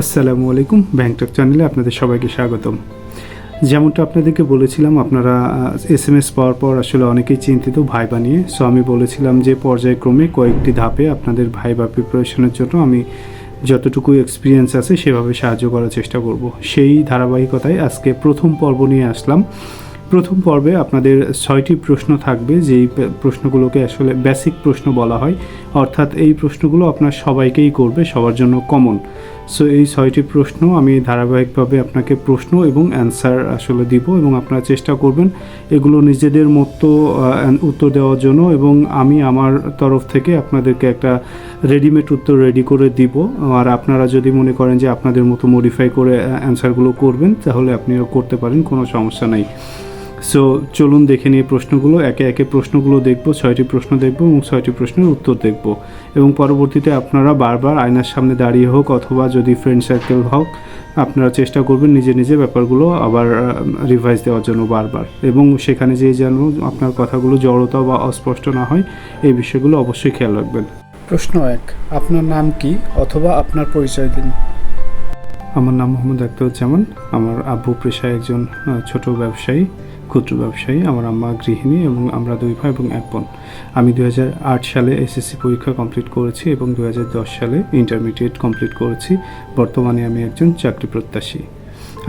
আসসালামু আলাইকুম। ব্যাংকটক চ্যানেলে আপনাদের সবাইকে স্বাগতম। যেমনটা আপনাদেরকে বলেছিলাম, আপনারা এসএমএস পাওয়ার পর আসলে অনেকেই চিন্তিত ভাইবা নিয়ে। সো আমি বলেছিলাম যে পর্যায়ক্রমে কয়েকটি ধাপে আপনাদের ভাইবা প্রিপারেশনের জন্য আমি যতটুকু এক্সপিরিয়েন্স আছে সেভাবে সাহায্য করার চেষ্টা করব। সেই ধারাবাহিকতায় আজকে প্রথম পর্ব নিয়ে আসলাম। প্রথম পর্বে আপনাদের 6টি প্রশ্ন থাকবে, যেই প্রশ্নগুলোকে আসলে বেসিক প্রশ্ন বলা হয়, অর্থাৎ এই প্রশ্নগুলো আপনার সবাইকেই করবে, সবার জন্য কমন। সো এই 6টি প্রশ্ন আমি ধারাবাহিকভাবে আপনাকে প্রশ্ন এবং অ্যান্সার আসলে দিব, এবং আপনারা চেষ্টা করবেন এগুলো নিজেদের মতো উত্তর দেওয়ার জন্য, এবং আমি আমার তরফ থেকে আপনাদেরকে একটা রেডিমেড উত্তর রেডি করে দিব। আর আপনারা যদি মনে করেন যে আপনাদের মতো মডিফাই করে অ্যান্সারগুলো করবেন, তাহলে আপনিও করতে পারেন, কোনো সমস্যা নেই। সো চলুন দেখে নিয়ে প্রশ্নগুলো, একে একে প্রশ্নগুলো দেখব। 6টি প্রশ্ন দেখব এবং 6টি প্রশ্নের উত্তর দেখব, এবং পরবর্তীতে আপনারা বারবার আয়নার সামনে দাঁড়িয়ে হোক অথবা যদি ফ্রেন্ড সার্কেল হোক, আপনারা চেষ্টা করবেন নিজে নিজে ব্যাপারগুলো আবার রিভাইজ দেওয়ার জন্য বারবার, এবং সেখানে যে যেন আপনার কথাগুলো জড়তা বা অস্পষ্ট না হয়, এই বিষয়গুলো অবশ্যই খেয়াল রাখবেন। প্রশ্ন 1, আপনার নাম কি অথবা আপনার পরিচয় দিন। আমার নাম মোহাম্মদ আখতারুজ্জামান। আমার আব্বু পেশায় একজন ছোট ব্যবসায়ী, ক্ষুদ্র ব্যবসায়ী। আমার আম্মা গৃহিণী, এবং আমরা 2 ভাই এবং 1 বোন। আমি 2008 সালে এসএসসি পরীক্ষা কমপ্লিট করেছি এবং 2010 সালে ইন্টারমিডিয়েট কমপ্লিট করেছি। বর্তমানে আমি একজন চাকরি প্রত্যাশী।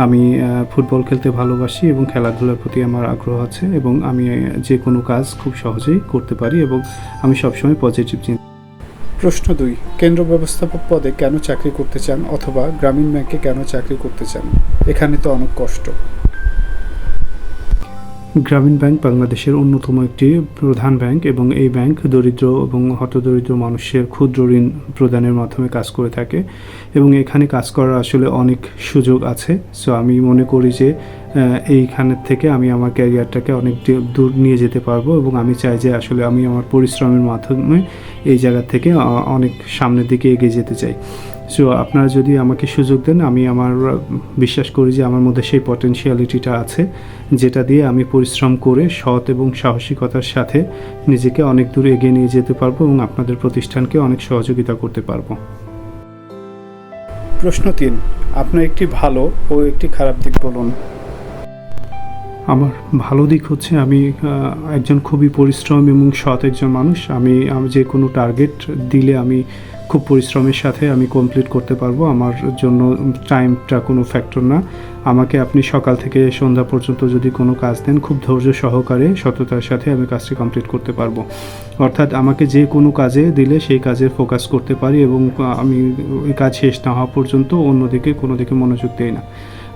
আমি ফুটবল খেলতে ভালোবাসি এবং খেলাধুলার প্রতি আমার আগ্রহ আছে, এবং আমি যে কোনো কাজ খুব সহজেই করতে পারি, এবং আমি সবসময় পজিটিভ চিন্তা। প্রশ্ন 2, কেন্দ্র ব্যবস্থাপক পদে কেন চাকরি করতে চান, অথবা গ্রামীণ ব্যাংকে কেন চাকরি করতে চান? এখানে তো অনেক কষ্ট। গ্রামীণ ব্যাংক বাংলাদেশের অন্যতম একটি প্রধান ব্যাংক, এবং এই ব্যাংক দরিদ্র এবং হতদরিদ্র মানুষের ক্ষুদ্র ঋণ প্রদানের মাধ্যমে কাজ করে থাকে, এবং এখানে কাজ করার আসলে অনেক সুযোগ আছে। সো আমি মনে করি যে এইখানের থেকে আমি আমার ক্যারিয়ারটাকে অনেক দূর নিয়ে যেতে পারবো, এবং আমি চাই যে আসলে আমি আমার পরিশ্রমের মাধ্যমে এই জায়গা থেকে অনেক সামনের দিকে এগিয়ে যেতে চাই। সো আপনারা যদি আমাকে সুযোগ দেন, আমি বিশ্বাস করি যে আমার মধ্যে সেই পটেনশিয়ালিটিটা আছে, যেটা দিয়ে আমি পরিশ্রম করে সৎ এবং সাহসিকতার সাথে নিজেকে অনেক দূর এগিয়ে নিয়ে যেতে পারবো, এবং আপনাদের প্রতিষ্ঠানকে অনেক সহযোগিতা করতে পারবো। প্রশ্ন 3, আপনার একটি ভালো ও একটি খারাপ দিক বলুন। আমার ভালো দিক হচ্ছে আমি একজন খুবই পরিশ্রমী এবং সৎ একজন মানুষ। আমি যে কোনো টার্গেট দিলে আমি খুব পরিশ্রমের সাথে আমি কমপ্লিট করতে পারবো। আমার জন্য টাইমটা কোনো ফ্যাক্টর না। আমাকে আপনি সকাল থেকে সন্ধ্যা পর্যন্ত যদি কোনো কাজ দেন, খুব ধৈর্য সহকারে সততার সাথে আমি কাজটি কমপ্লিট করতে পারবো। অর্থাৎ আমাকে যে কোনো কাজে দিলে সেই কাজে ফোকাস করতে পারি, এবং আমি ওই কাজ শেষ না হওয়া পর্যন্ত অন্যদিকে কোনো দিকে মনোযোগ দিই না।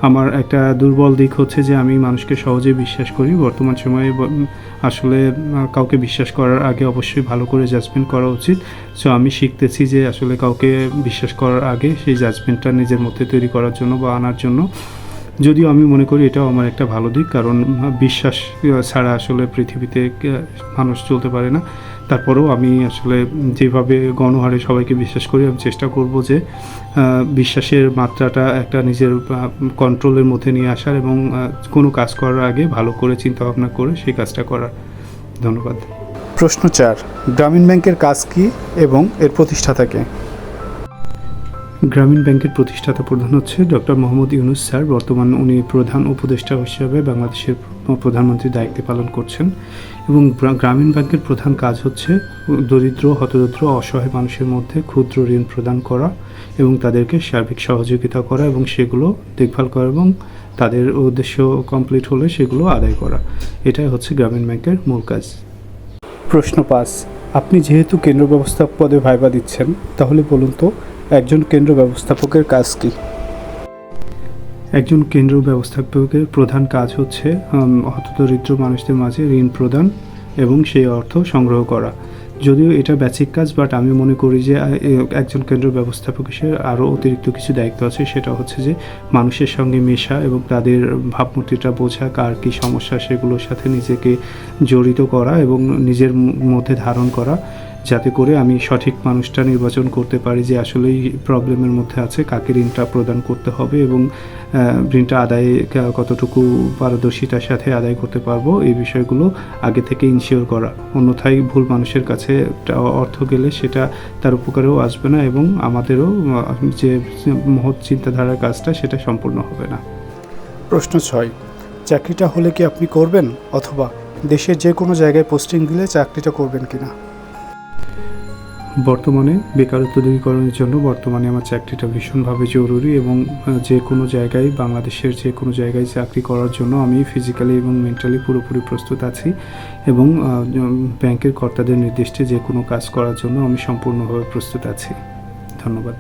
আমার একটা দুর্বল দিক হচ্ছে যে আমি মানুষকে সহজে বিশ্বাস করি। বর্তমান সময়ে আসলে কাউকে বিশ্বাস করার আগে অবশ্যই ভালো করে জাজমেন্ট করা উচিত। সো আমি শিখতেছি যে আসলে কাউকে বিশ্বাস করার আগে সেই জাজমেন্টটা নিজের মধ্যে তৈরি করার জন্য বা আনার জন্য। যদিও আমি মনে করি এটাও আমার একটা ভালো দিক, কারণ বিশ্বাস ছাড়া আসলে পৃথিবীতে মানুষ চলতে পারে না। তারপরেও আমি আসলে যেভাবে গণহারে সবাইকে বিশ্বাস করি, আমি চেষ্টা করব যে বিশ্বাসের মাত্রাটা একটা নিজের কন্ট্রোলের মধ্যে নিয়ে আসার, এবং কোনো কাজ করার আগে ভালো করে চিন্তাভাবনা করে সেই কাজটা করার। ধন্যবাদ। প্রশ্ন 4, গ্রামীণ ব্যাংকের কাজ কী এবং এর প্রতিষ্ঠাতা কে? গ্রামীণ ব্যাংকের প্রতিষ্ঠাতা প্রধান হচ্ছে ডক্টর মোহাম্মদ ইউনুস স্যার। বর্তমান উনি প্রধান উপদেষ্টা হিসেবে বাংলাদেশের প্রধানমন্ত্রীর দায়িত্ব পালন করছেন, এবং গ্রামীণ ব্যাংকের প্রধান কাজ হচ্ছে দরিদ্র, হতদরিদ্র, অসহায় মানুষের মধ্যে ক্ষুদ্র ঋণ প্রদান করা, এবং তাদেরকে সার্বিক সহযোগিতা করা, এবং সেগুলো দেখভাল করা, এবং তাদের উদ্দেশ্য কমপ্লিট হলে সেগুলো আদায় করা। এটাই হচ্ছে গ্রামীণ ব্যাংকের মূল কাজ। প্রশ্ন 5, আপনি যেহেতু কেন্দ্র ব্যবস্থাপক পদে ভাইবা দিচ্ছেন, তাহলে বলুন তো একজন কেন্দ্র ব্যবস্থাপকের কাজ কী? একজন কেন্দ্র ব্যবস্থাপকের প্রধান কাজ হচ্ছে হতদরিদ্র মানুষদের মাঝে ঋণ প্রদান এবং সেই অর্থ সংগ্রহ করা। যদিও এটা বেসিক কাজ, বাট আমি মনে করি যে একজন কেন্দ্র ব্যবস্থাপক হিসেবে আরও অতিরিক্ত কিছু দায়িত্ব আছে। সেটা হচ্ছে যে মানুষের সঙ্গে মেশা এবং তাদের ভাবমূর্তিটা বোঝা, কার কী সমস্যা সেগুলোর সাথে নিজেকে জড়িত করা এবং নিজের মধ্যে ধারণ করা, যাতে করে আমি সঠিক মানুষটা নির্বাচন করতে পারি যে আসলেই প্রবলেমের মধ্যে আছে, কাকে ঋণটা প্রদান করতে হবে এবং ঋণটা আদায়ে কতটুকু পারদর্শিতার সাথে আদায় করতে পারবো, এই বিষয়গুলো আগে থেকে ইনশিওর করা। অন্যথায় ভুল মানুষের কাছে অর্থ গেলে সেটা তার উপকারেও আসবে না এবং আমাদেরও যে মহৎ চিন্তাধারার কাজটা সেটা সম্পূর্ণ হবে না। প্রশ্ন ৬, চাকরিটা হলে কি আপনি করবেন, অথবা দেশের যে কোনো জায়গায় পোস্টিং দিলে চাকরিটা করবেন কিনা? বর্তমানে বেকারত্ব দূরীকরণের জন্য বর্তমানে আমার চাকরিটা ভীষণভাবে জরুরি এবং যে কোনো জায়গায়, বাংলাদেশের যে কোনো জায়গায় চাকরি করার জন্য আমি ফিজিক্যালি এবং মেন্টালি পুরোপুরি প্রস্তুত আছি এবং ব্যাংকের কর্তাদের নির্দিষ্টে যে কোনো কাজ করার জন্য আমি সম্পূর্ণভাবে প্রস্তুত আছি। ধন্যবাদ।